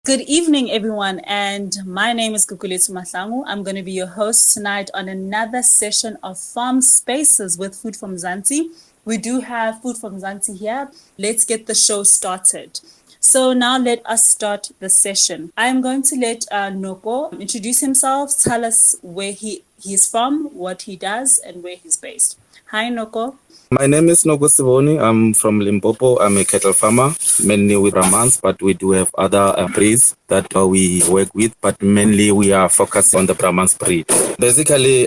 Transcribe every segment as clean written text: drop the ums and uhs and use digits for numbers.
Good evening, everyone, and my name is Kukulethu Mahlangu. I'm going to be your host tonight on another session of Farm Spaces with Food from Zanzi. We do have Food from Zanzi here. Let's get the show started. So now let us start the session. I'm going to let Noko introduce himself, tell us where he's from, what he does, and where he's based. Hi, Noko. My name is Nogo Sivoni. I'm from Limpopo. I'm a cattle farmer, mainly with Brahmans, but we do have other breeds that we work with, but mainly we are focused on the Brahmans breed. Basically,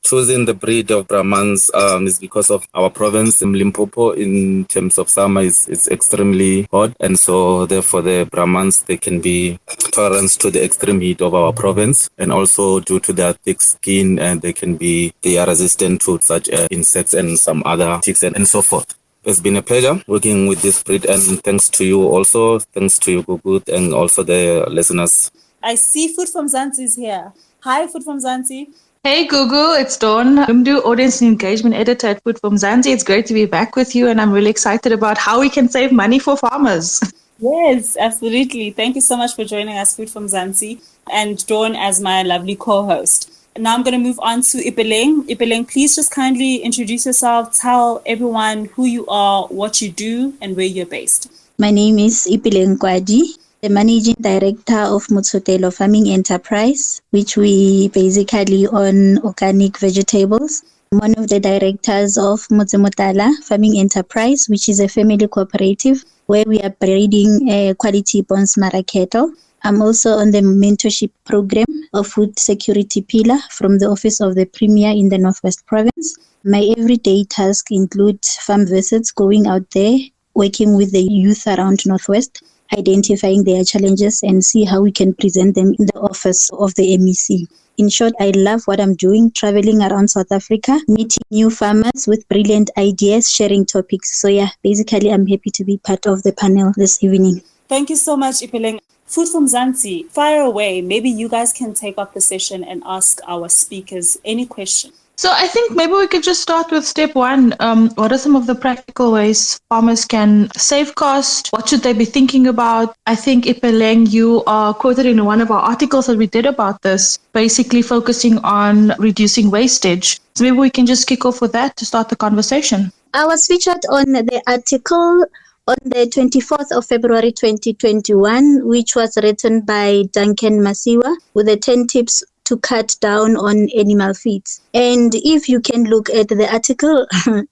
choosing the breed of Brahmans is because of our province in Limpopo. In terms of summer, it's extremely hot, and so therefore the Brahmans, they can be tolerant to the extreme heat of our province, and also due to their thick skin, and they are resistant to such insects and some other ticks and so forth. It's been a pleasure working with this breed, and thanks to you also. Thanks to you, Gugu, and also the listeners. I see Food from Zanzi is here. Hi, Food from Zanzi. Hey Gugu, it's Dawn. I'm the Audience and Engagement Editor at Food from Zanzi. It's great to be back with you, and I'm really excited about how we can save money for farmers. Yes, absolutely. Thank you so much for joining us, Food from Zanzi, and Dawn as my lovely co-host. Now I'm going to move on to Ipeleng. Ipeleng, please just kindly introduce yourself, tell everyone who you are, what you do, and where you're based. My name is Ipeleng Kwadi, the Managing Director of Motsotelo Farming Enterprise, which we basically own organic vegetables. I'm one of the directors of Motsemotala Farming Enterprise, which is a family cooperative where we are breeding quality Bonsmara cattle. I'm also on the mentorship program of food security pillar from the Office of the Premier in the Northwest Province. My everyday tasks include farm visits, going out there, working with the youth around Northwest, identifying their challenges and see how we can present them in the office of the MEC. In short, I love what I'm doing, traveling around South Africa, meeting new farmers with brilliant ideas, sharing topics. So yeah, basically I'm happy to be part of the panel this evening. Thank you so much, Ipeleng. Food from Zanzi, fire away. Maybe you guys can take up the session and ask our speakers any question. So I think maybe we could just start with step one. What are some of the practical ways farmers can save cost? What should they be thinking about? I think, Ipeleng, you are quoted in one of our articles that we did about this, basically focusing on reducing wastage. So maybe we can just kick off with that to start the conversation. I was featured on the article on the 24th of February 2021, which was written by Duncan Masiwa with the 10 tips to cut down on animal feeds. And if you can look at the article,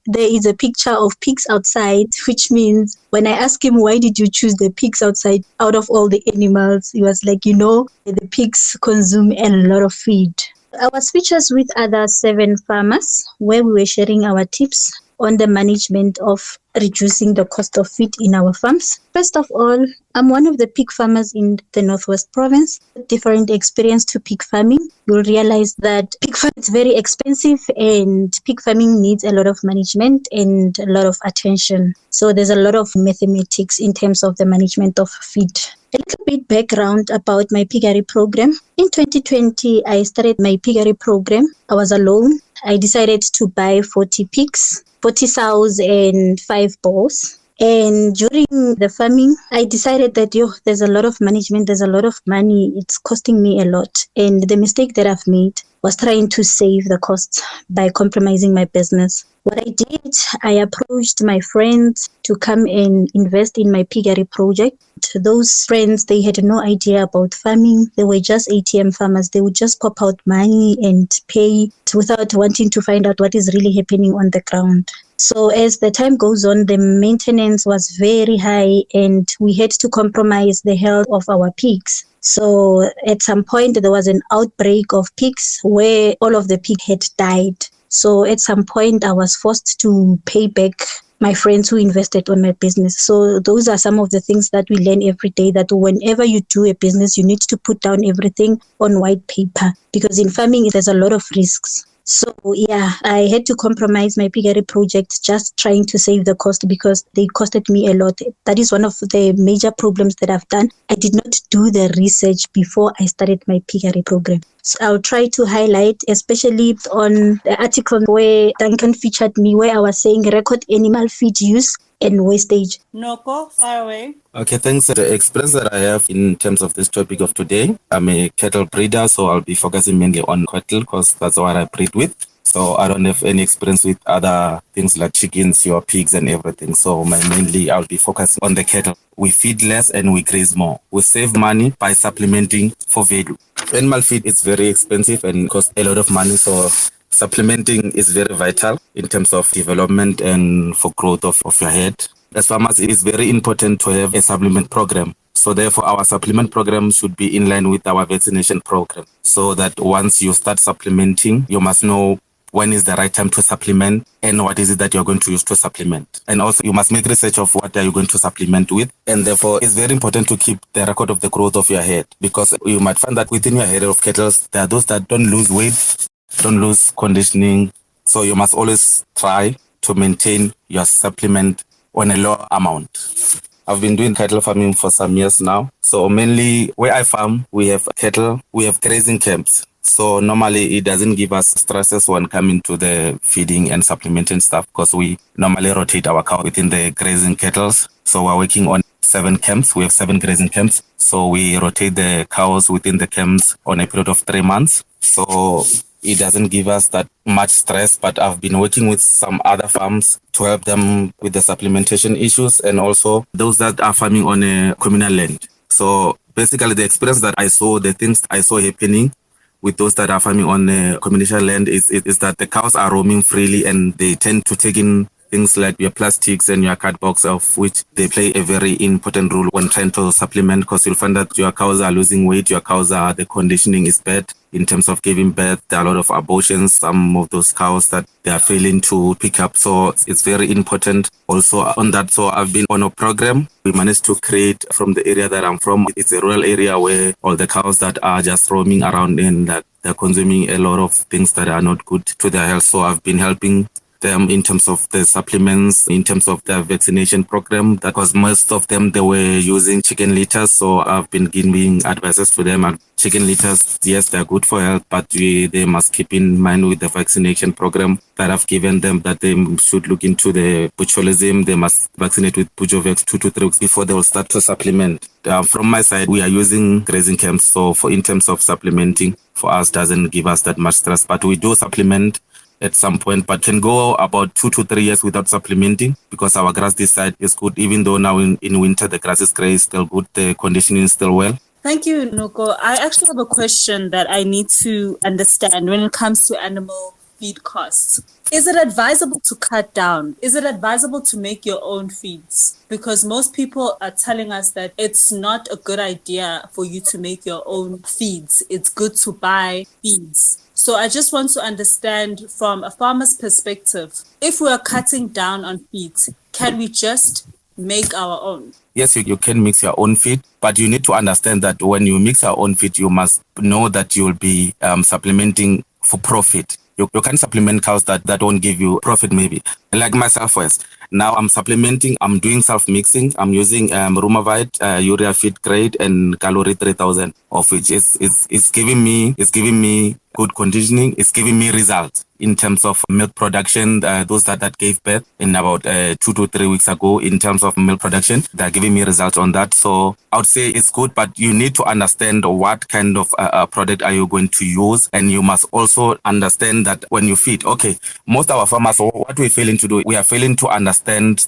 there is a picture of pigs outside, which means when I asked him, why did you choose the pigs outside out of all the animals? He was like, the pigs consume a lot of feed. I was featured with other 7 farmers where we were sharing our tips on the management of reducing the cost of feed in our farms. First of all, I'm one of the pig farmers in the Northwest Province. Different experience to pig farming. You'll realize that pig farming is very expensive and pig farming needs a lot of management and a lot of attention. So there's a lot of mathematics in terms of the management of feed. A little bit background about my piggery program. In 2020, I started my piggery program. I was alone. I decided to buy 40 pigs, 40 sows and 5 bulls. And during the farming, I decided that there's a lot of management, there's a lot of money, it's costing me a lot. And the mistake that I've made was trying to save the costs by compromising my business. What I did, I approached my friends to come and invest in my piggery project. Those friends, they had no idea about farming. They were just ATM farmers. They would just pop out money and pay without wanting to find out what is really happening on the ground. So as the time goes on, the maintenance was very high and we had to compromise the health of our pigs. So at some point, there was an outbreak of pigs where all of the pigs had died. So at some point, I was forced to pay back my friends who invested on my business. So those are some of the things that we learn every day, that whenever you do a business, you need to put down everything on white paper, because in farming, there's a lot of risks. So yeah, I had to compromise my piggery project just trying to save the cost because they costed me a lot. That is one of the major problems that I've done. I did not do the research before I started my piggery program. So I'll try to highlight, especially on the article where Duncan featured me, where I was saying record animal feed use. and wastage. Noko, fire away. Okay, thanks. The experience that I have in terms of this topic of today, I'm a cattle breeder, so I'll be focusing mainly on cattle because that's what I breed with. So I don't have any experience with other things like chickens, your pigs and everything. So mainly I'll be focusing on the cattle. We feed less and we graze more. We save money by supplementing for value. Animal feed is very expensive and costs a lot of money. So supplementing is very vital in terms of development and for growth of your herd. As farmers, it is very important to have a supplement program. So therefore, our supplement program should be in line with our vaccination program. So that once you start supplementing, you must know when is the right time to supplement and what is it that you're going to use to supplement. And also you must make research of what are you going to supplement with. And therefore it's very important to keep the record of the growth of your herd, because you might find that within your herd of cattle, there are those that don't lose weight, don't lose conditioning. So you must always try to maintain your supplement on a low amount. I've been doing cattle farming for some years now. So mainly where I farm, we have cattle, we have grazing camps. So normally it doesn't give us stresses when coming to the feeding and supplementing stuff, because we normally rotate our cow within the grazing cattle. So we're working on 7 camps. We have 7 grazing camps. So we rotate the cows within the camps on a period of 3 months. So it doesn't give us that much stress, but I've been working with some other farms to help them with the supplementation issues, and also those that are farming on a communal land. So basically the experience that I saw, the things I saw happening with those that are farming on communal land is that the cows are roaming freely and they tend to take in things like your plastics and your cardboards, of which they play a very important role when trying to supplement, because you'll find that your cows are losing weight, the conditioning is bad in terms of giving birth. There are a lot of abortions, some of those cows that they are failing to pick up. So it's very important also on that. So I've been on a program. We managed to create from the area that I'm from. It's a rural area where all the cows that are just roaming around and that they're consuming a lot of things that are not good to their health. So I've been helping them in terms of the supplements, in terms of the vaccination program, because most of them, they were using chicken litters. So I've been giving advices to them. And chicken litters, yes, they're good for health, but they must keep in mind with the vaccination program that I've given them, that they should look into the botulism. They must vaccinate with Bujovex 2 to 3 weeks before they will start to supplement. From my side, we are using grazing camps. So in terms of supplementing, for us, doesn't give us that much stress, but we do supplement at some point, but can go about 2 to 3 years without supplementing, because our grass this side is good. Even though now in winter the grass is grey, still good, the conditioning is still well. Thank you, Noko. I actually have a question that I need to understand when it comes to animal feed costs. Is it advisable to cut down? Is it advisable to make your own feeds? Because most people are telling us that it's not a good idea for you to make your own feeds. It's good to buy feeds. So I just want to understand from a farmer's perspective, if we are cutting down on feeds, can we just make our own? Yes, you can mix your own feed, but you need to understand that when you mix your own feed, you must know that you'll be supplementing for profit. You can't supplement cows that won't give you profit, maybe. Like myself first. Now I'm supplementing, I'm doing self-mixing. I'm using Rumavite, urea feed grade, and calorie 3000, of which is giving me good conditioning. It's giving me results in terms of milk production. Those that gave birth in about 2 to 3 weeks ago, in terms of milk production, they're giving me results on that. So I would say it's good, but you need to understand what kind of product are you going to use, and you must also understand that when you feed. Okay, most of our farmers, what we're failing to do, we are failing to understand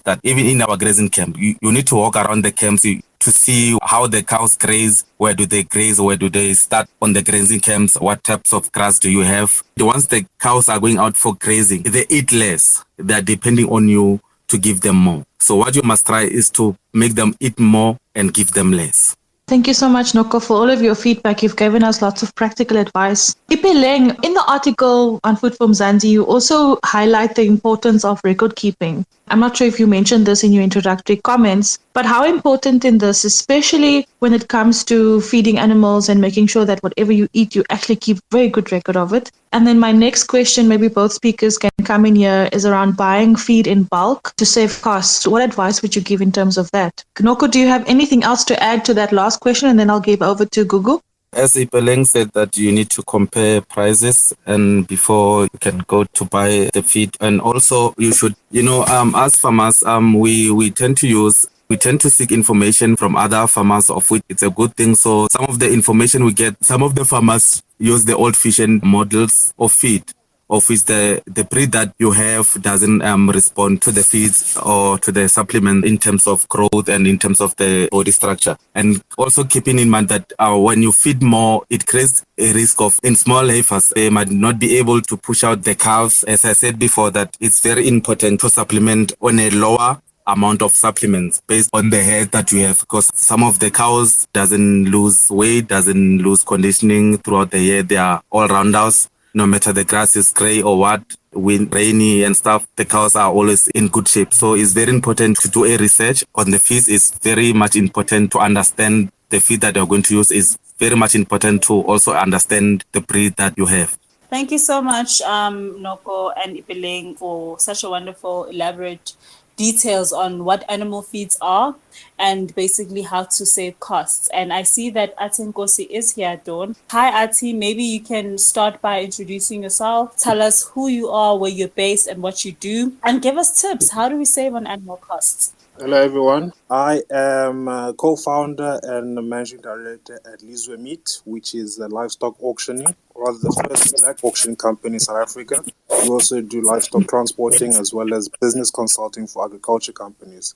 that even in our grazing camp, you need to walk around the camps to see how the cows graze, where do they graze, where do they start on the grazing camps, what types of grass do you have. Once the cows are going out for grazing, they eat less. They're depending on you to give them more. So what you must try is to make them eat more and give them less. Thank you so much, Noko, for all of your feedback. You've given us lots of practical advice. Ipeleng, in the article on Food from Mzansi, you also highlight the importance of record keeping. I'm not sure if you mentioned this in your introductory comments, but how important in this, especially when it comes to feeding animals and making sure that whatever you eat, you actually keep very good record of it. And then my next question, maybe both speakers can come in here, is around buying feed in bulk to save costs. What advice would you give in terms of that? Noko, do you have anything else to add to that last question? And then I'll give over to Gugu. As Ipeleng said, that you need to compare prices and before you can go to buy the feed. And also you should, as farmers, we tend to seek information from other farmers, of which it's a good thing. So some of the information we get, some of the farmers use the old fashioned models of feed, of which the breed that you have doesn't respond to the feeds or to the supplement in terms of growth and in terms of the body structure. And also keeping in mind that when you feed more, it creates a risk of, in small heifers, they might not be able to push out the calves. As I said before, that it's very important to supplement on a lower amount of supplements based on the head that you have, because some of the cows doesn't lose weight, doesn't lose conditioning throughout the year. They are all rounders. No matter the grass is gray or what, wind, rainy and stuff, the cows are always in good shape. So it's very important to do a research on the feeds. It's very much important to understand the feed that you're going to use. Is very much important to also understand the breed that you have. Thank you so much, Noko and Ipeleng, for such a wonderful, elaborate details on what animal feeds are and basically how to save costs. And I see that Ati Nkosi is here, Dawn. Hi, Ati. Maybe you can start by introducing yourself. Tell us who you are, where you're based, and what you do. And give us tips. How do we save on animal costs? Hello, everyone. I am a co-founder and managing director at Lizwe Meat, which is a livestock auctioning, or the first black auction company in South Africa. We also do livestock transporting as well as business consulting for agriculture companies.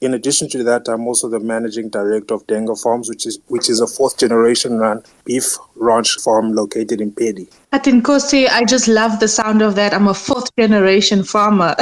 In addition to that, I'm also the managing director of Denga Farms, which is a fourth generation run beef ranch farm located in Pedi. Ati Nkosi, I just love the sound of that. I'm a fourth generation farmer.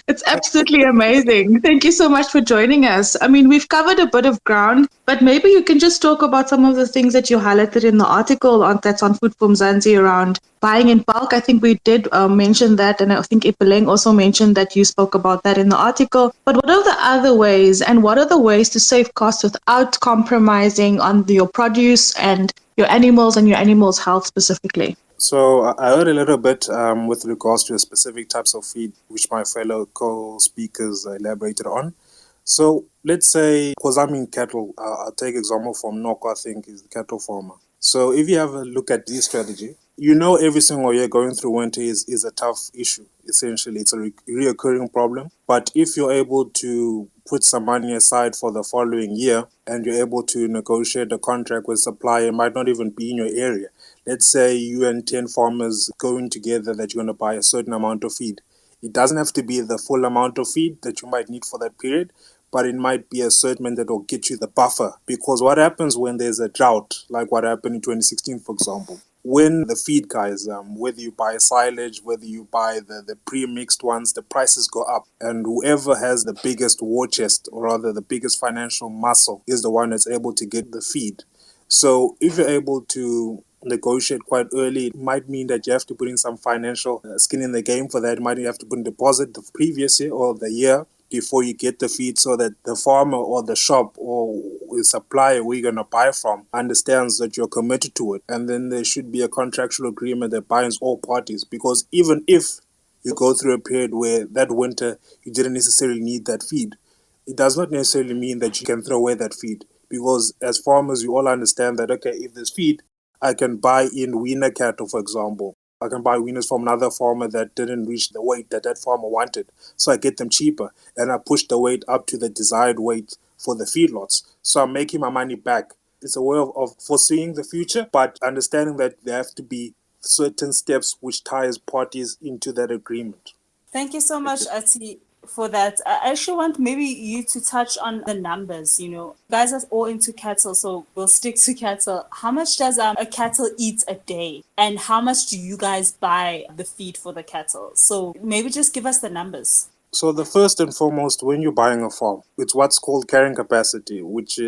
It's absolutely amazing. Thank you so much for joining us. I mean, we've covered a bit of ground, but maybe you can just talk about some of the things that you highlighted in the article that's on Food for Mzansi around buying in bulk. I think we did mention that, and I think Ipeleng also mentioned that you spoke about that in the article. But what are the other ways, and what are the ways to save costs without compromising on your produce and your animals and your animals' health specifically? So I heard a little bit with regards to the specific types of feed which my fellow co-speakers elaborated on. So let's say, because I'm in cattle, I'll take example from Noko, I think, is the cattle farmer. So if you have a look at this strategy, every single year going through winter is a tough issue. Essentially, it's a reoccurring problem. But if you're able to put some money aside for the following year and you're able to negotiate a contract with supplier, it might not even be in your area. Let's say you and 10 farmers going together that you're going to buy a certain amount of feed. It doesn't have to be the full amount of feed that you might need for that period, but it might be a certain that will get you the buffer. Because what happens when there's a drought, like what happened in 2016, for example, when the feed guys, whether you buy silage, whether you buy the pre-mixed ones, the prices go up. And whoever has the biggest war chest, or rather the biggest financial muscle, is the one that's able to get the feed. So if you're able to negotiate quite early, it might mean that you have to put in some financial skin in the game for that. You might have to put in deposit the previous year or the year before you get the feed, so that the farmer or the shop or the supplier where you're going to buy from understands that you're committed to it. And then there should be a contractual agreement that binds all parties, because even if you go through a period where that winter you didn't necessarily need that feed, it does not necessarily mean that you can throw away that feed. Because as farmers, you all understand that, okay, if there's feed, I can buy in weaner cattle, for example. I can buy weaners from another farmer that didn't reach the weight that farmer wanted. So I get them cheaper, and I push the weight up to the desired weight for the feedlots. So I'm making my money back. It's a way of foreseeing the future, but understanding that there have to be certain steps which ties parties into that agreement. Thank you so much, Ati, for that. I actually want maybe you to touch on the numbers. Guys are all into cattle, so we'll stick to cattle. How much does a cattle eat a day, and how much do you guys buy the feed for the cattle? So maybe just give us the numbers. So the first and foremost, when you're buying a farm, it's what's called carrying capacity, which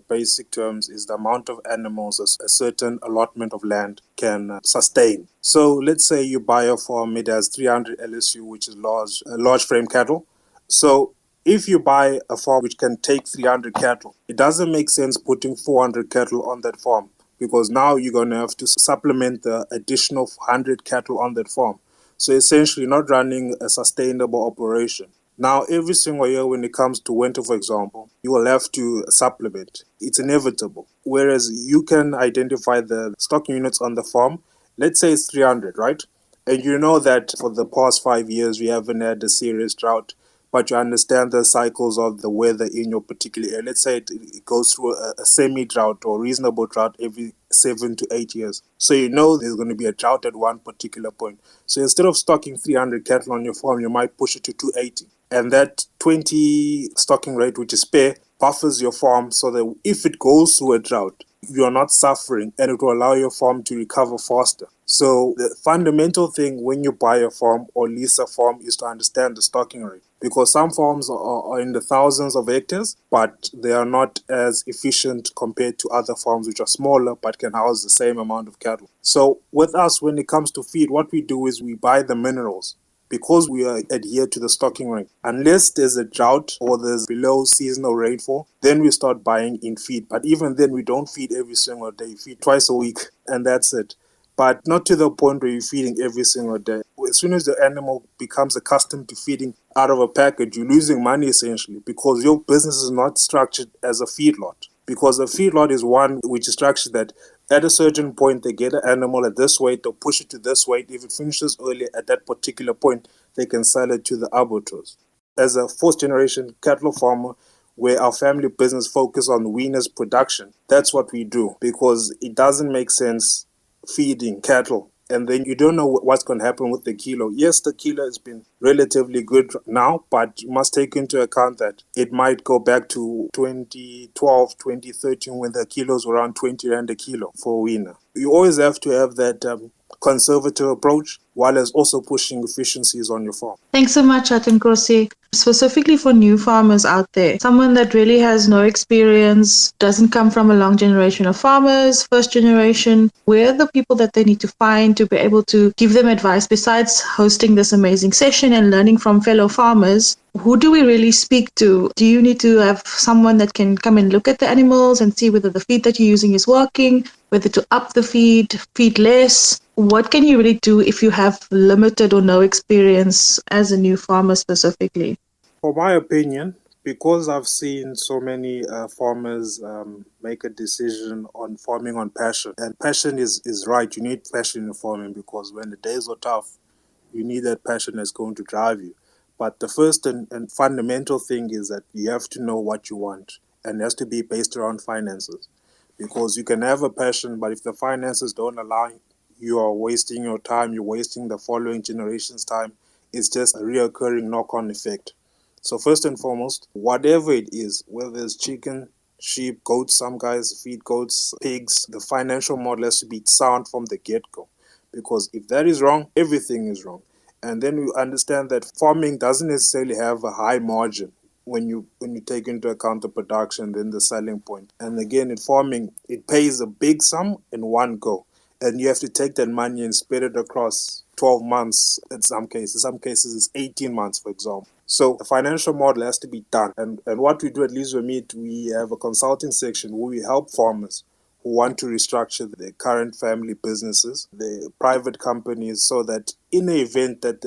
basic terms is the amount of animals a certain allotment of land can sustain. So let's say you buy a farm, it has 300 LSU, which is large frame cattle. So if you buy a farm which can take 300 cattle, it doesn't make sense putting 400 cattle on that farm, because now you're going to have to supplement the additional 100 cattle on that farm. So essentially not running a sustainable operation. Now, every single year when it comes to winter, for example, you will have to supplement. It's inevitable. Whereas you can identify the stocking units on the farm, let's say it's 300, right? And you know that for the past 5 years, we haven't had a serious drought, but you understand the cycles of the weather in your particular area. Let's say it goes through a semi-drought or reasonable drought every 7 to 8 years. So you know there's going to be a drought at one particular point. So instead of stocking 300 cattle on your farm, you might push it to 280. And that 20 stocking rate, which is spare, buffers your farm so that if it goes through a drought, you are not suffering, and it will allow your farm to recover faster. So the fundamental thing when you buy a farm or lease a farm is to understand the stocking rate, because some farms are in the thousands of hectares, but they are not as efficient compared to other farms which are smaller but can house the same amount of cattle. So with us, when it comes to feed, what we do is we buy the minerals, because we adhere to the stocking rate. Unless there's a drought or there's below seasonal rainfall, then we start buying in feed. But even then, we don't feed every single day. We feed twice a week, and that's it. But not to the point where you're feeding every single day. As soon as the animal becomes accustomed to feeding out of a package, you're losing money essentially, because your business is not structured as a feedlot. Because a feedlot is one which is structured that at a certain point, they get an animal at this weight, they'll push it to this weight. If it finishes early at that particular point, they can sell it to the abattoirs. As a fourth-generation cattle farmer, where our family business focus on weaners production, that's what we do, because it doesn't make sense feeding cattle and then you don't know what's going to happen with the kilo. Yes, the kilo has been relatively good now, but you must take into account that it might go back to 2012, 2013 when the kilos were around 20 rand a kilo for weaner. You always have to have that conservative approach while as also pushing efficiencies on your farm. Thanks so much, Atinkosi. Specifically for new farmers out there, someone that really has no experience, doesn't come from a long generation of farmers, first generation, where are the people that they need to find to be able to give them advice besides hosting this amazing session and learning from fellow farmers? Who do we really speak to? Do you need to have someone that can come and look at the animals and see whether the feed that you're using is working, whether to up the feed less? What can you really do if you have limited or no experience as a new farmer specifically? For my opinion, because I've seen so many farmers make a decision on farming on passion, and passion is right. You need passion in farming because when the days are tough, you need that passion that's going to drive you. But the first and fundamental thing is that you have to know what you want, and it has to be based around finances. Because you can have a passion, but if the finances don't allow, you are wasting your time, you're wasting the following generation's time. It's just a reoccurring knock-on effect. So first and foremost, whatever it is, whether it's chicken, sheep, goats, some guys feed goats, pigs, the financial model has to be sound from the get-go. Because if that is wrong, everything is wrong. And then we understand that farming doesn't necessarily have a high margin when you take into account the production, then the selling point. And again, in farming, it pays a big sum in one go. And you have to take that money and spread it across 12 months in some cases. In some cases, it's 18 months, for example. So the financial model has to be done. And what we do at Leisure Meat, we have a consulting section where we help farmers who want to restructure their current family businesses, their private companies, so that in the event that,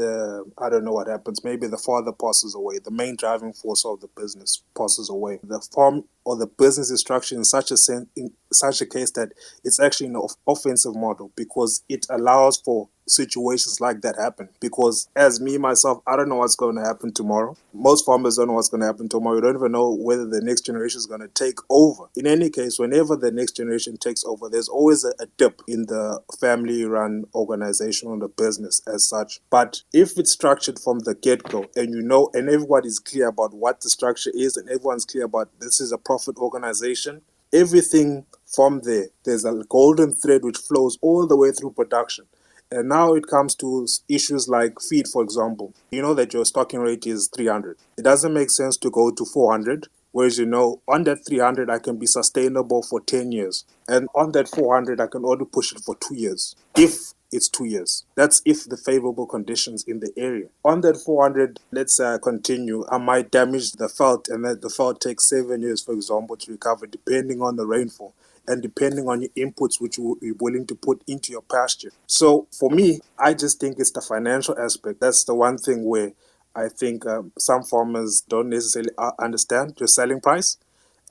I don't know what happens, maybe the father passes away, the main driving force of the business passes away, the farm or the business is structured in such a case that it's actually an offensive model because it allows for situations like that happen. Because as me, myself, I don't know what's going to happen tomorrow. Most farmers don't know what's going to happen tomorrow. You don't even know whether the next generation is going to take over. In any case, whenever the next generation takes over, there's always a dip in the family-run organization or the business as such. But if it's structured from the get-go and and everybody's clear about what the structure is and everyone's clear about this is a profit organization, everything from there's a golden thread which flows all the way through production. And now it comes to issues like feed, for example. You know that your stocking rate is 300. It doesn't make sense to go to 400, whereas on that 300, I can be sustainable for 10 years. And on that 400, I can only push it for 2 years, if it's 2 years. That's if the favorable conditions in the area. On that 400, let's say I continue, I might damage the felt, and that the felt takes 7 years, for example, to recover, depending on the rainfall and depending on your inputs which you're willing to put into your pasture. So for me, I just think it's the financial aspect. That's the one thing where I think some farmers don't necessarily understand your selling price.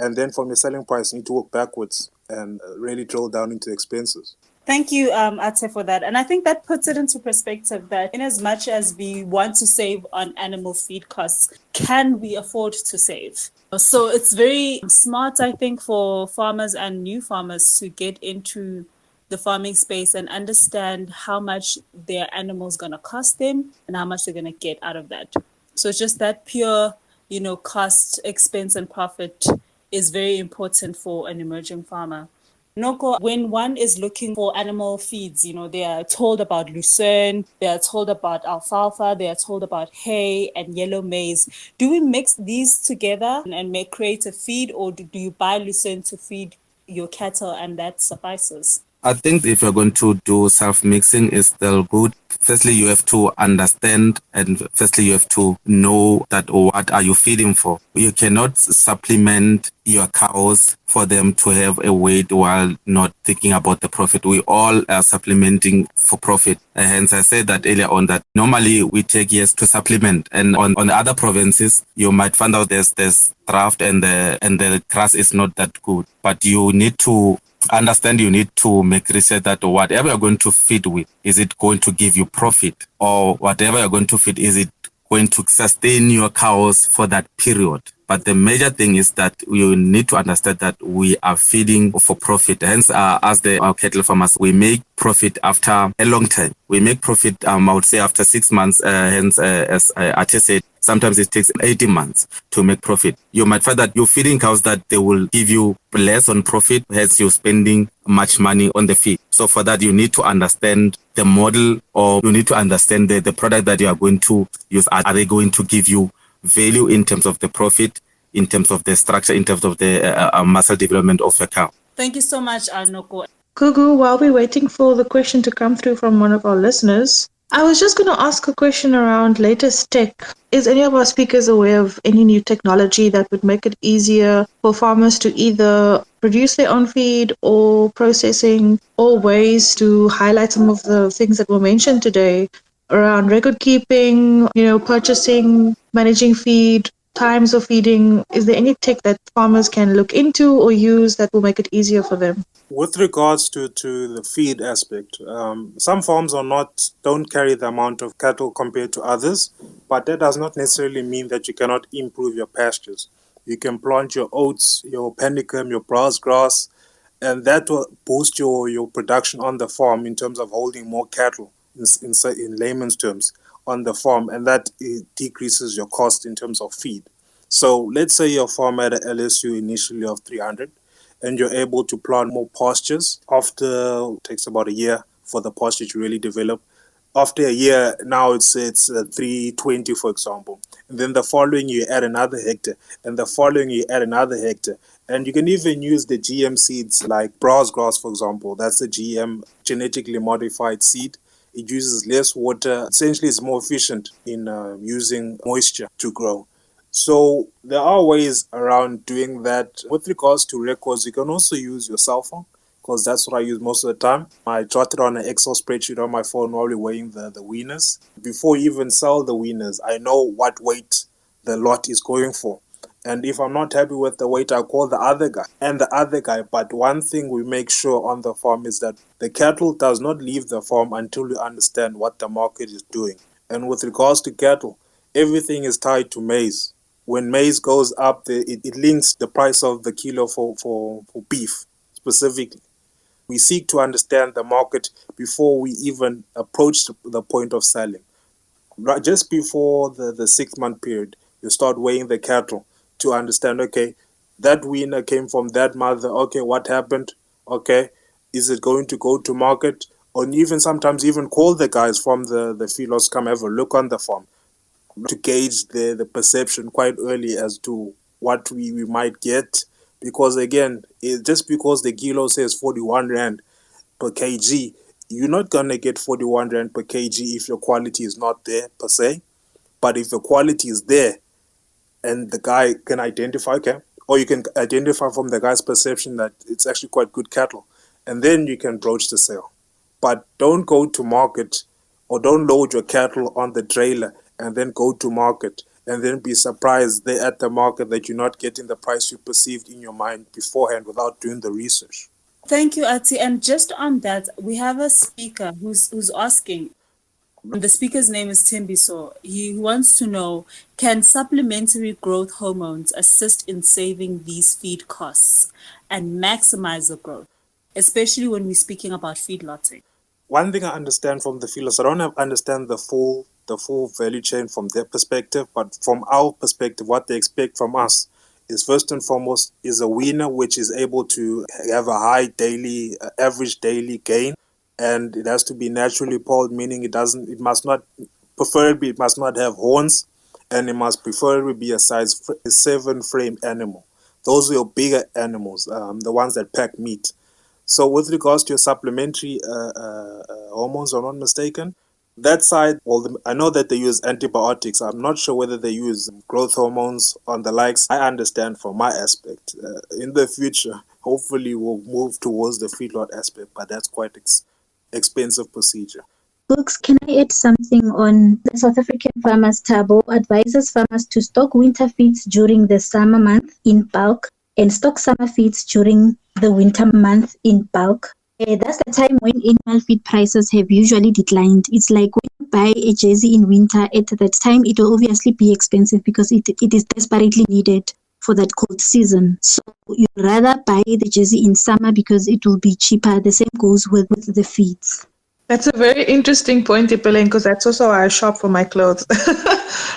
And then from your selling price, you need to work backwards and really drill down into expenses. Thank you, Ate, for that. And I think that puts it into perspective that in as much as we want to save on animal feed costs, can we afford to save? So it's very smart, I think, for farmers and new farmers to get into the farming space and understand how much their animals going to cost them and how much they're going to get out of that. So just that pure, cost, expense, and profit is very important for an emerging farmer. Noko, when one is looking for animal feeds, they are told about lucerne, they are told about alfalfa, they are told about hay and yellow maize. Do we mix these together and create a feed, or do you buy lucerne to feed your cattle and that suffices? I think if you're going to do self-mixing, it's still good. Firstly, you have to understand, and firstly, you have to know that what are you feeding for. You cannot supplement your cows for them to have a weight while not thinking about the profit. We all are supplementing for profit. Hence, I said that earlier on that normally we take years to supplement, and on the other provinces, you might find out there's drought and the grass is not that good. But you need to understand, you need to make research that whatever you're going to feed with, is it going to give you profit? Or whatever you're going to feed, is it going to sustain your cows for that period? But the major thing is that you need to understand that we are feeding for profit. Hence, as our cattle farmers, we make profit after a long time. We make profit, I would say, after 6 months. Hence, as Ate said, sometimes it takes 18 months to make profit. You might find that you're feeding cows that they will give you less on profit, hence you're spending much money on the feed. So for that, you need to understand the model, or you need to understand the product that you are going to use. Are they going to give you value in terms of the profit, in terms of the structure, in terms of the muscle development of your cow? Thank you so much, Noko. Gugu, while we're waiting for the question to come through from one of our listeners, I was just going to ask a question around latest tech. Is any of our speakers aware of any new technology that would make it easier for farmers to either produce their own feed or processing, or ways to highlight some of the things that were mentioned today around record keeping, purchasing, managing feed, times of feeding? Is there any tech that farmers can look into or use that will make it easier for them? With regards to the feed aspect, some farms don't carry the amount of cattle compared to others, but that does not necessarily mean that you cannot improve your pastures. You can plant your oats, your panicum, your browse grass, and that will boost your production on the farm in terms of holding more cattle, in layman's terms, on the farm, and that decreases your cost in terms of feed. So let's say your farm had an LSU initially of 300, and you're able to plant more pastures. After, it takes about a year for the pasture to really develop. After a year, now it's 320, for example. And then the following year, add another hectare. And the following year, add another hectare. And you can even use the GM seeds like browse grass, for example. That's a GM, genetically modified seed. It uses less water. Essentially, it's more efficient in using moisture to grow. So there are ways around doing that. With regards to records, you can also use your cell phone, because that's what I use most of the time. I jot it on an Excel spreadsheet on my phone while we're weighing the weaners. Before you even sell the weaners, I know what weight the lot is going for. And if I'm not happy with the weight, I call the other guy and the other guy. But one thing we make sure on the farm is that the cattle does not leave the farm until we understand what the market is doing. And with regards to cattle, everything is tied to maize. When maize goes up, it links the price of the kilo for beef specifically. We seek to understand the market before we even approach the point of selling. Right, just before the 6-month period, you start weighing the cattle to understand, okay, that weaner came from that mother. Okay, what happened? Okay, is it going to go to market? Or even sometimes even call the guys from the feedlots, come have a look on the farm, to gauge the perception quite early as to what we might get. Because again, just because the kilo says 41 Rand per kg, you're not going to get 41 Rand per kg if your quality is not there per se. But if the quality is there and the guy can identify, okay, or you can identify from the guy's perception that it's actually quite good cattle, and then you can broach the sale. But don't go to market or don't load your cattle on the trailer and then go to market and then be surprised there at the market that you're not getting the price you perceived in your mind beforehand without doing the research. Thank you, Ati. And just on that, we have a speaker who's asking. The speaker's name is Timbiso. He wants to know, can supplementary growth hormones assist in saving these feed costs and maximize the growth, especially when we're speaking about feedlotting? One thing I understand from the feedlots, I don't understand the full value chain from their perspective, but from our perspective, what they expect from us is first and foremost is a weaner which is able to have a high daily, average daily gain, and it has to be naturally polled, meaning it must not have horns, and it must preferably be a size 7 frame animal. Those are your bigger animals, the ones that pack meat. So with regards to your supplementary hormones, I'm not mistaken, that side, I know that they use antibiotics. I'm not sure whether they use growth hormones on the likes. I understand from my aspect. In the future, hopefully we'll move towards the feedlot aspect, but that's quite expensive procedure. Books, can I add something on the South African Farmers Table advises farmers to stock winter feeds during the summer month in bulk and stock summer feeds during the winter month in bulk. That's the time when animal feed prices have usually declined. It's like when you buy a jersey in winter, at that time it will obviously be expensive because it is desperately needed for that cold season. So you'd rather buy the jersey in summer because it will be cheaper. The same goes with the feeds. That's a very interesting point, Ipeleng, because that's also why I shop for my clothes.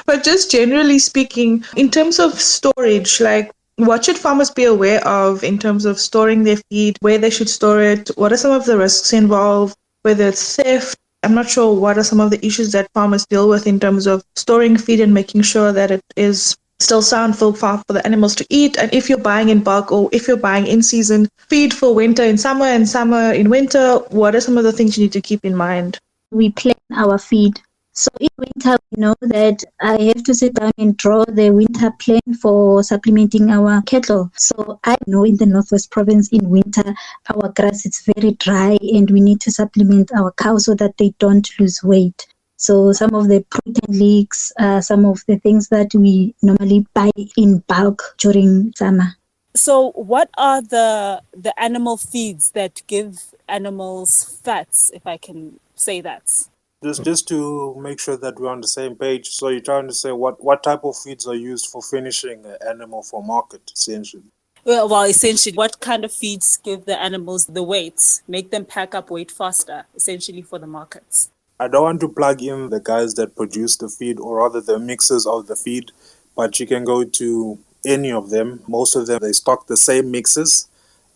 But just generally speaking, in terms of storage, like what should farmers be aware of in terms of storing their feed, where they should store it? What are some of the risks involved, whether it's theft? I'm not sure what are some of the issues that farmers deal with in terms of storing feed and making sure that it is still sound for the animals to eat. And if you're buying in bulk or if you're buying in season feed for winter in summer and summer in winter, what are some of the things you need to keep in mind? We plan our feed. So in winter, we know that I have to sit down and draw the winter plan for supplementing our cattle. So I know in the Northwest Province in winter, our grass is very dry and we need to supplement our cows so that they don't lose weight. So some of the protein leaks are some of the things that we normally buy in bulk during summer. So what are the animal feeds that give animals fats, if I can say that? Just to make sure that we're on the same page, so you're trying to say what type of feeds are used for finishing an animal for market, essentially? Well, essentially, what kind of feeds give the animals the weight, make them pack up weight faster, essentially for the markets? I don't want to plug in the guys that produce the feed, or rather the mixers of the feed, but you can go to any of them. Most of them, they stock the same mixes,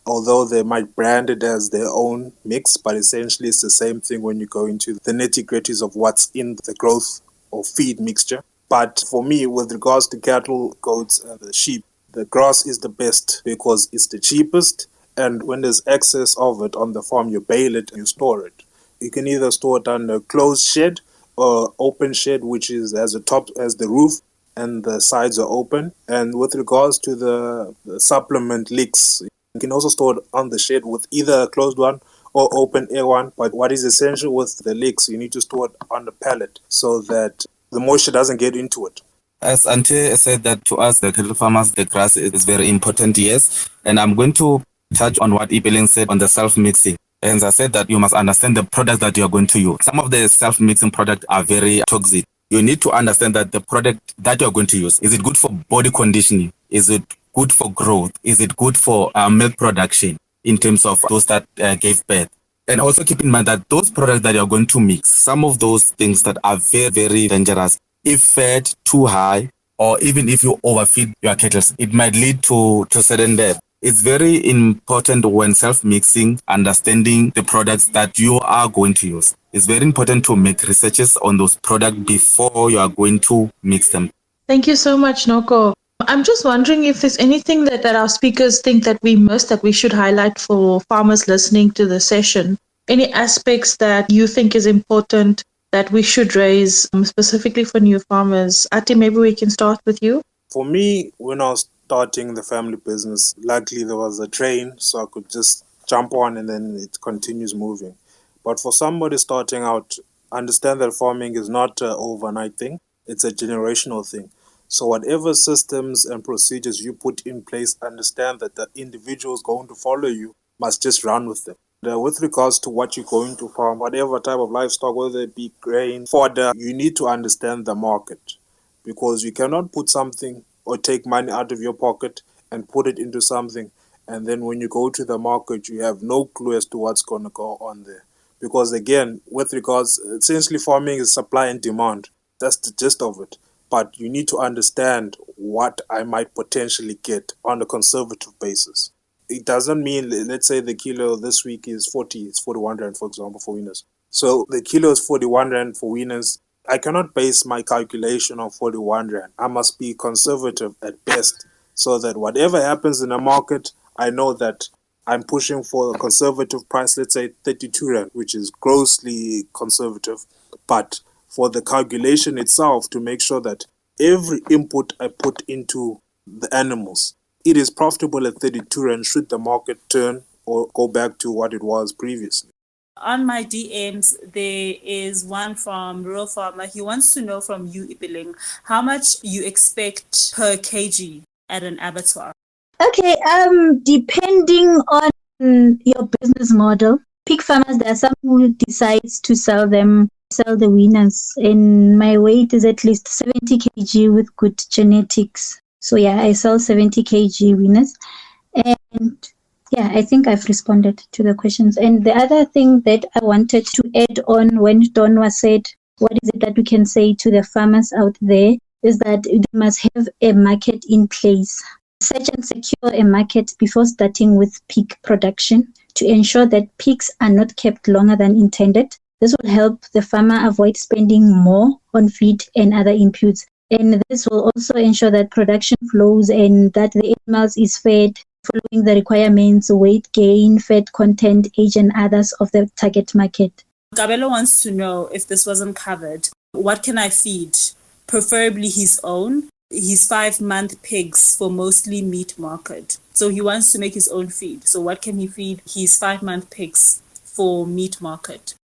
although they might brand it as their own mix, but essentially it's the same thing when you go into the nitty-gritties of what's in the growth or feed mixture. But for me, with regards to cattle, goats, and the sheep, the grass is the best because it's the cheapest, and when there's excess of it on the farm, you bale it and you store it. You can either store it under a closed shed or open shed, which is as the roof, and the sides are open. And with regards to the supplement leaks, you can also store it on the shed with either a closed one or open air one. But what is essential with the leaks, you need to store it on the pallet so that the moisture doesn't get into it. As Ante said that to us, the cattle farmers, the grass is very important, yes. And I'm going to touch on what Ipeleng said on the self-mixing. And I said that you must understand the product that you are going to use. Some of the self-mixing products are very toxic. You need to understand that the product that you're going to use, is it good for body conditioning? Is it good for growth? Is it good for milk production in terms of those that gave birth? And also keep in mind that those products that you're going to mix, some of those things that are very, very dangerous, if fed too high, or even if you overfeed your cattle, it might lead to sudden death. It's very important when self-mixing, understanding the products that you are going to use. It's very important to make researches on those products before you are going to mix them. Thank you so much, Noko. I'm just wondering if there's anything that our speakers think that we missed that we should highlight for farmers listening to the session. Any aspects that you think is important that we should raise specifically for new farmers? Ati, maybe we can start with you. For me, when I was starting the family business, luckily there was a train, so I could just jump on and then it continues moving. But for somebody starting out, understand that farming is not an overnight thing. It's a generational thing. So whatever systems and procedures you put in place, understand that the individuals going to follow you must just run with them. With regards to what you're going to farm, whatever type of livestock, whether it be grain, fodder, you need to understand the market, because you cannot put something or take money out of your pocket and put it into something, and then when you go to the market, you have no clue as to what's going to go on there. Because again, with regards, essentially farming is supply and demand. That's the gist of it. But you need to understand what I might potentially get on a conservative basis. It doesn't mean, let's say the kilo this week is 40, it's 41 rand, for example, for winners. So the kilo is 41 rand for winners. I cannot base my calculation on 41 rand. I must be conservative at best, so that whatever happens in the market, I know that I'm pushing for a conservative price, let's say 32 rand, which is grossly conservative. But for the calculation itself, to make sure that every input I put into the animals, it is profitable at 32 rand should the market turn or go back to what it was previously. On my DMs, there is one from Rural Farmer. He wants to know from you, Ipiling, how much you expect per kg at an abattoir. Okay, depending on your business model, pig farmers, there are some who decides to sell the winners, and my weight is at least 70 kg with good genetics. So yeah, I sell 70 kg winners, and yeah, I think I've responded to the questions. And the other thing that I wanted to add on when Don was said, what is it that we can say to the farmers out there, is that they must have a market in place. Search and secure a market before starting with pig production to ensure that pigs are not kept longer than intended. This will help the farmer avoid spending more on feed and other inputs. And this will also ensure that production flows and that the animals is fed following the requirements, weight gain, fat content, age, and others of the target market. Gabelo wants to know, if this wasn't covered, what can I feed? Preferably his own. He's 5-month pigs for mostly meat market. So he wants to make his own feed. So what can he feed his 5-month pigs for meat market?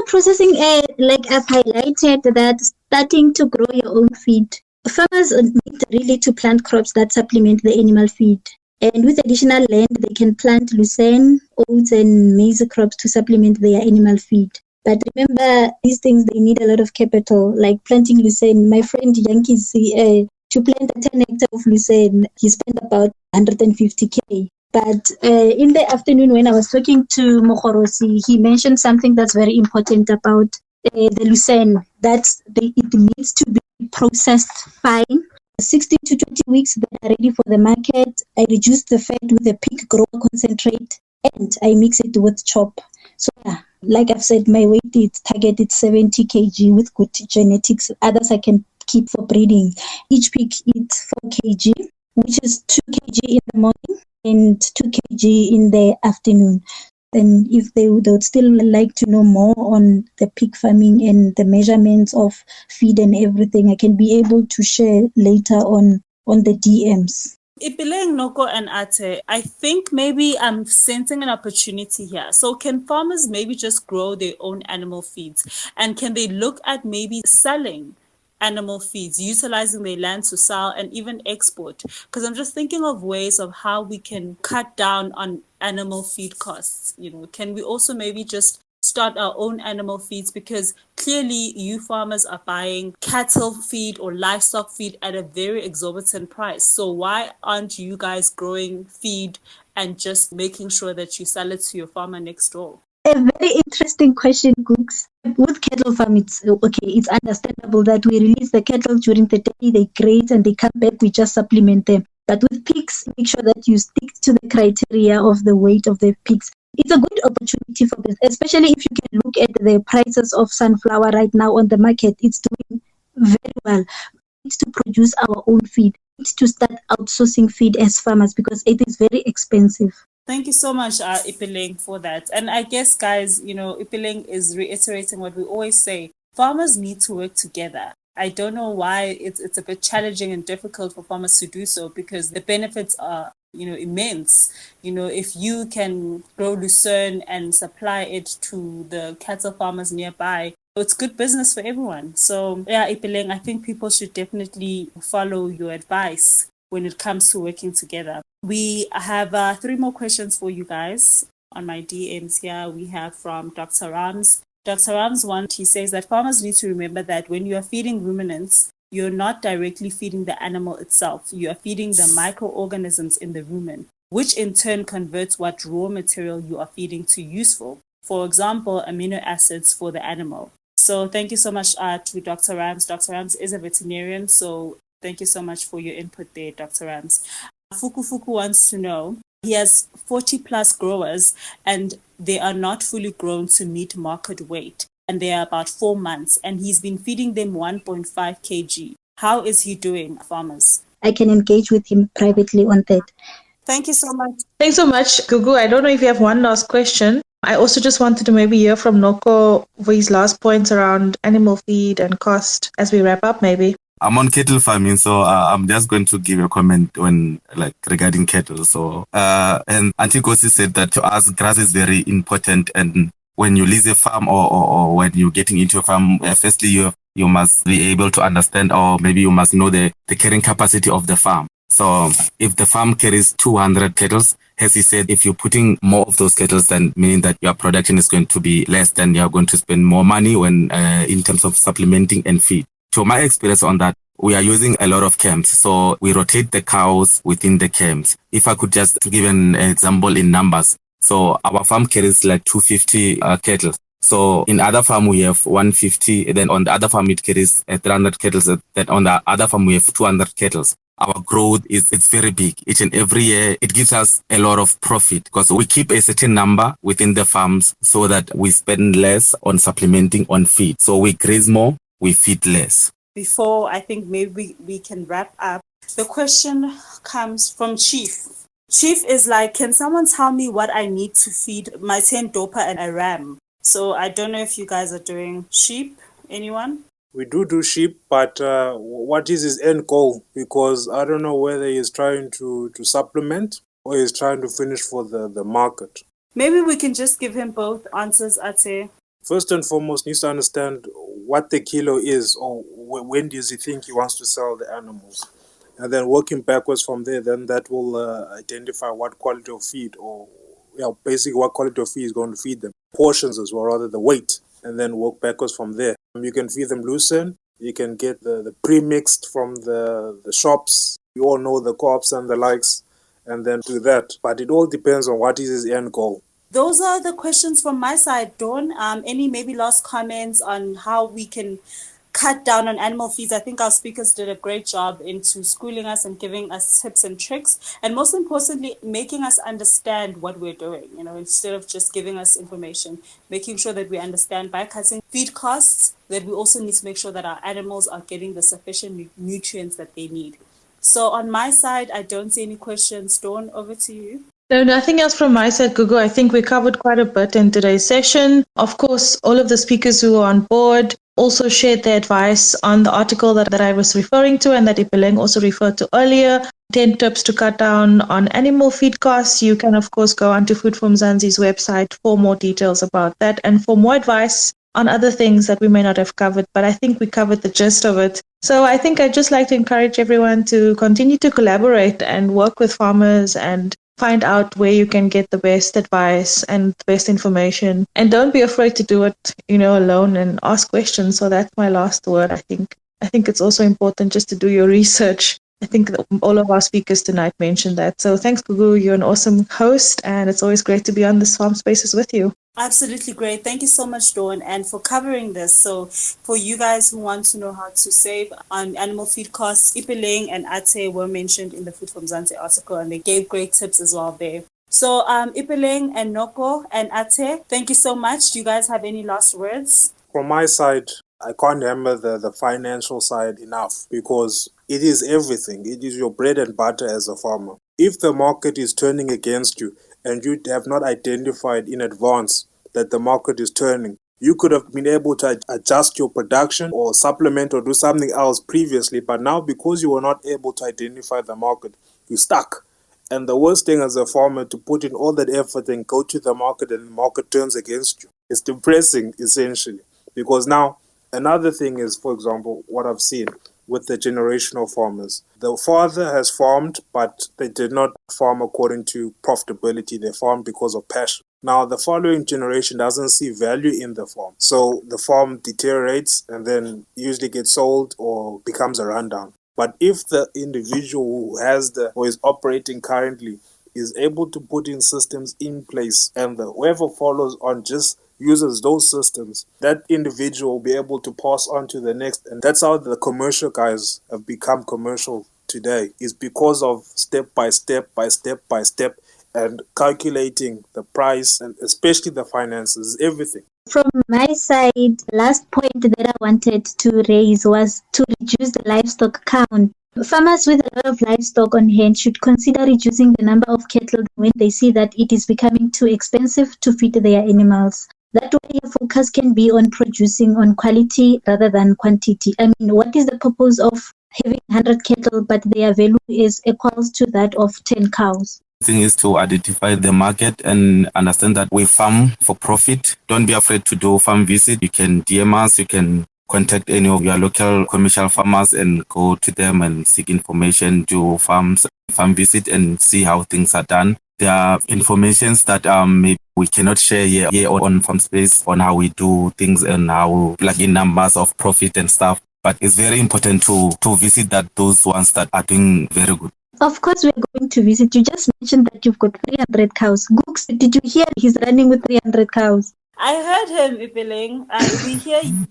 Processing, like I've highlighted, that starting to grow your own feed. Farmers need really to plant crops that supplement the animal feed. And with additional land, they can plant lucerne, oats, and maize crops to supplement their animal feed. But remember, these things, they need a lot of capital, like planting lucerne. My friend Yankees, to plant a 10 hectare of lucerne, he spent about 150K. But in the afternoon, when I was talking to Mokhorosi, he mentioned something that's very important about the lucerne, that it needs to be processed fine. 16 to 20 weeks, they are ready for the market. I reduce the fat with a pig grower concentrate, and I mix it with chop. So yeah, like I've said, my weight is targeted 70 kg with good genetics. Others I can keep for breeding. Each pig eats 4 kg, which is 2 kg in the morning and 2 kg in the afternoon. Then if they would still like to know more on the pig farming and the measurements of feed and everything, I can be able to share later on the DMs. Ipileng, Noko, and Ate, I think maybe I'm sensing an opportunity here. So can farmers maybe just grow their own animal feeds? And can they look at maybe selling animal feeds, utilizing their land to sell and even export? Because I'm just thinking of ways of how we can cut down on animal feed costs. Can we also maybe just start our own animal feeds? Because clearly you farmers are buying cattle feed or livestock feed at a very exorbitant price. So why aren't you guys growing feed and just making sure that you sell it to your farmer next door? A very interesting question, Cooks. With cattle farm, it's understandable that we release the cattle during the day, they graze and they come back, we just supplement them. But with pigs, make sure that you stick to the criteria of the weight of the pigs. It's a good opportunity for this, especially if you can look at the prices of sunflower right now on the market. It's doing very well. We need to produce our own feed. We need to start outsourcing feed as farmers because it is very expensive. Thank you so much, Ipiling, for that. And I guess, guys, Ipiling is reiterating what we always say. Farmers need to work together. I don't know why it's a bit challenging and difficult for farmers to do so, because the benefits are, immense. If you can grow lucerne and supply it to the cattle farmers nearby, It's good business for everyone. So yeah, Ipeleng, I think people should definitely follow your advice when it comes to working together. We have 3 more questions for you guys on my DMs here. We have from Dr. Rams. Dr. Rams he says that farmers need to remember that when you are feeding ruminants, you're not directly feeding the animal itself. You are feeding the microorganisms in the rumen, which in turn converts what raw material you are feeding to useful. For example, amino acids for the animal. So thank you so much to Dr. Rams. Dr. Rams is a veterinarian, so thank you so much for your input there, Dr. Rams. Fuku wants to know, he has 40 plus growers and they are not fully grown to meet market weight and they are about 4 months and he's been feeding them 1.5 kg. How is he doing, farmers? I can engage with him privately on that. Thank you so much. Thanks so much, Gugu. I don't know if you have one last question. I also just wanted to maybe hear from Noko for his last points around animal feed and cost as we wrap up, maybe. I'm on cattle farming, so I'm just going to give a comment regarding cattle. So, and Auntie Kosi said that to us, grass is very important. And when you lease a farm or when you're getting into a farm, firstly, you must be able to understand, or maybe you must know the carrying capacity of the farm. So if the farm carries 200 cattle, as he said, if you're putting more of those cattle, then meaning that your production is going to be less, then you're going to spend more money when in terms of supplementing and feed. To my experience on that, we are using a lot of camps. So we rotate the cows within the camps. If I could just give an example in numbers. So our farm carries like 250 cattle. So in other farm we have 150. Then on the other farm it carries 300 cattle. Then on the other farm we have 200 cattle. Our growth it's very big. Each and every year it gives us a lot of profit because we keep a certain number within the farms so that we spend less on supplementing on feed. So we graze more, we feed less. Before I think maybe we can wrap up, the question comes from Chief. Chief is like, can someone tell me what I need to feed my 10 dopa and a ram? So I don't know if you guys are doing sheep. Anyone? We do sheep, but what is his end goal? Because I don't know whether he's trying to supplement or he's trying to finish for the market. Maybe we can just give him both answers, Ate. First and foremost, needs to understand what the kilo is, or when does he think he wants to sell the animals. And then working backwards from there, then that will identify what quality of feed, or basically what quality of feed is going to feed them. Portions as well, rather the weight, and then work backwards from there. You can feed them lucerne, you can get the pre-mixed from the shops. You all know the co-ops and the likes, and then do that. But it all depends on what is his end goal. Those are the questions from my side, Dawn. Any maybe last comments on how we can cut down on animal feeds? I think our speakers did a great job into schooling us and giving us tips and tricks, and most importantly, making us understand what we're doing, instead of just giving us information, making sure that we understand by cutting feed costs, that we also need to make sure that our animals are getting the sufficient nutrients that they need. So on my side, I don't see any questions. Dawn, over to you. No, nothing else from my side, Gugu. I think we covered quite a bit in today's session. Of course, all of the speakers who were on board also shared their advice on the article that I was referring to and that Ipeleng also referred to earlier. 10 tips to cut down on animal feed costs. You can, of course, go onto Food from Mzansi's website for more details about that and for more advice on other things that we may not have covered, but I think we covered the gist of it. So I think I'd just like to encourage everyone to continue to collaborate and work with farmers and find out where you can get the best advice and the best information. And don't be afraid to do it, alone and ask questions. So that's my last word, I think. I think it's also important just to do your research. I think all of our speakers tonight mentioned that. So thanks, Gugu. You're an awesome host, and it's always great to be on this Farm Spaces with you. Absolutely great. Thank you so much, Dawn, and for covering this. So for you guys who want to know how to save on animal feed costs, Ipeleng and Ate were mentioned in the Food from Mzansi article, and they gave great tips as well there. So Ipeleng and Noko and Ate, thank you so much. Do you guys have any last words? From my side, I can't hammer the financial side enough because it is everything. It is your bread and butter as a farmer. If the market is turning against you and you have not identified in advance that the market is turning, you could have been able to adjust your production or supplement or do something else previously, but now because you were not able to identify the market, you're stuck. And the worst thing as a farmer, to put in all that effort and go to the market and the market turns against you. It's depressing, essentially, Because now, another thing is, for example, what I've seen with the generational farmers. The father has farmed, but they did not farm according to profitability. They farmed because of passion. Now, the following generation doesn't see value in the farm. So the farm deteriorates and then usually gets sold or becomes a rundown. But if the individual who has or is operating currently is able to put in systems in place and whoever follows on just uses those systems, that individual will be able to pass on to the next. And that's how the commercial guys have become commercial today, is because of step by step by step by step and calculating the price and especially the finances, everything. From my side, last point that I wanted to raise was to reduce the livestock count. Farmers with a lot of livestock on hand should consider reducing the number of cattle when they see that it is becoming too expensive to feed their animals. That way, your focus can be on producing on quality rather than quantity. I mean, what is the purpose of having 100 cattle, but their value is equals to that of 10 cows? The thing is to identify the market and understand that we farm for profit. Don't be afraid to do farm visit. You can DM us, you can contact any of your local commercial farmers and go to them and seek information, do farm visit and see how things are done. There are informations that maybe we cannot share here on Farm Space on how we do things and how plug in numbers of profit and stuff. But it's very important to visit those ones that are doing very good. Of course, we're going to visit. You just mentioned that you've got 300 cows. Gooks, did you hear he's running with 300 cows? I heard him, Ipeling. We hear you.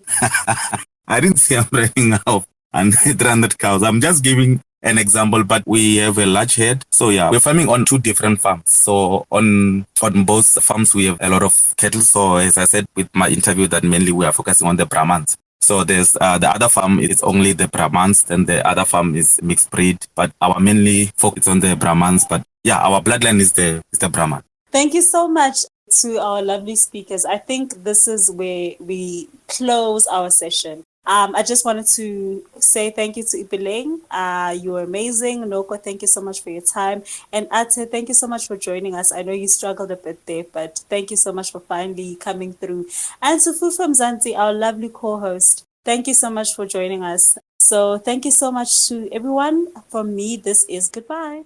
I didn't say I'm running out and 300 cows. I'm just giving an example, but we have a large herd. So yeah, we're farming on 2 different farms. So on both farms, we have a lot of cattle. So as I said with my interview, that mainly we are focusing on the Brahmans. So there's the other farm is only the Brahmans, then the other farm is mixed breed. But our mainly focus on the Brahmans. But yeah, our bloodline is the Brahman. Thank you so much to our lovely speakers. I think this is where we close our session. I just wanted to say thank you to Ipeling. You were amazing. Noko, thank you so much for your time. And Ate, thank you so much for joining us. I know you struggled a bit there, but thank you so much for finally coming through. And to Food from Zanti, our lovely co-host, thank you so much for joining us. So thank you so much to everyone. From me, this is goodbye.